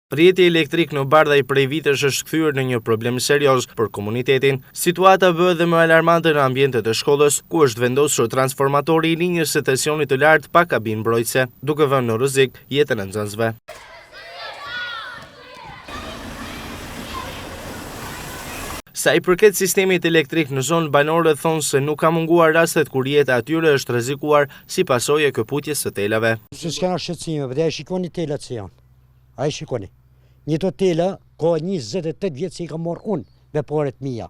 Rrjeti elektrik në Bardhaj prej vitesh është kthyer në një problem serioz për komunitetin. Situata bëhet edhe më alarmante në ambientet e shkollës, ku është vendosur transformatori i linjës së tensionit të lartë pa kabinë mbrojtëse, duke vënë në rrezik jetën e nxënësve. Sa i përket sistemit elektrik në zonë banore, thonë se nuk ka munguar rastet kur jeta atyre është rrezikuar si pasojë e këputjes së telave. S'kena shqetësime, dhe shikoni telat që janë. Ai shikoni. Një të tela ka 28 vjetë që i kam marrë unë me paret mia.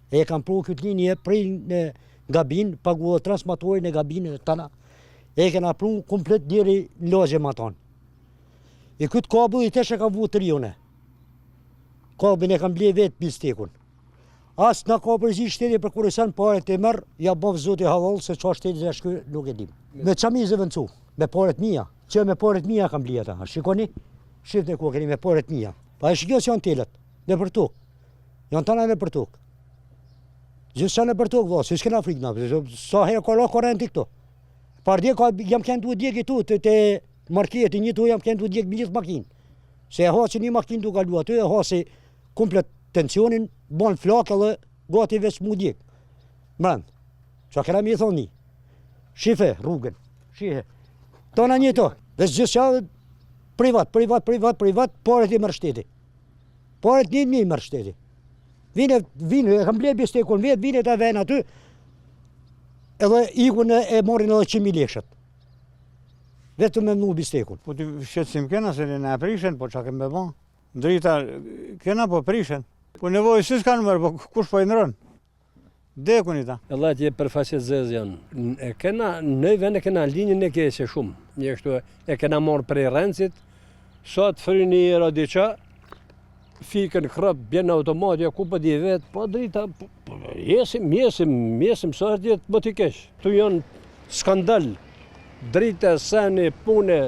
E kam pru këtë linje prej në gabinë, paguë transformatorin e gabinë tana. E kena pru komplet deri në lagje ma tanë. E këtë kabull i tesh e ka vu të rione. Kabullin e kam ble vetë bilstekun. Asë nga ka përzi shtetje për kurisan paret e mërë, ja bëvë zoti halal se qa shtetje dhe shkë nuk e dim. Me qamize vëncu, me paret mia. Që me paret mia kam ble ata, shikoni. Shifte ku keni me paret mia. Pa e shikjo që janë telet, në për tokë. Janë tana në për tokë. Gjithë që në për tokë, vë, si s'kena frikë na, sa herë ka la korenti këto. Pardje jam kënë duhet djekë i tu, të marketi një tu jam kënë duhet djekë me gjithë makinë. Se e hasi një makinë du kalu aty, e hasi komplet tensionin, bon flakë dhe gati veç mu djekë. Mërëndë, që kena mi thonë një. Shife rrugën, shife. Tona një to, veç gjithë që privat, paret i mërë shteti. Paret një mërë shteti. Vine, e kam ble bistekun vetë, vine të venë aty, edhe ikun e morin edhe 100.000 lekshët. Vetë me mnu bistekun. Po të shqetësim kena se në prishen, po që kemë me ban. Drita kena po prishen. Po nevojë si s'ka në mërë, po kush po i nërën? Dekun i ta. Edhe atje për faqet zez janë. Në vend e kena linjën e keqe shumë. Një kështu e kena morë prej rëndësit, sot fryni i radiqa, fikën krëp, bjenë automatja, ku për di vetë, po drita, jesim, sa është jetë më t'i kesh. Tu janë skandal, drita, seni, pune,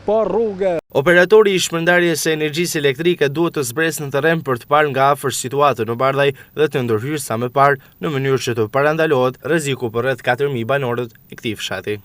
pa rrugë. Operatori i shpërndarjes së energjisë elektrike duhet të zbresë në terren për të parë nga afër situatën në Bardhaj dhe të ndërhyrë sa më parë në mënyrë që të parandalohet rreziku për rreth 4.000 banorët e këtij fshati.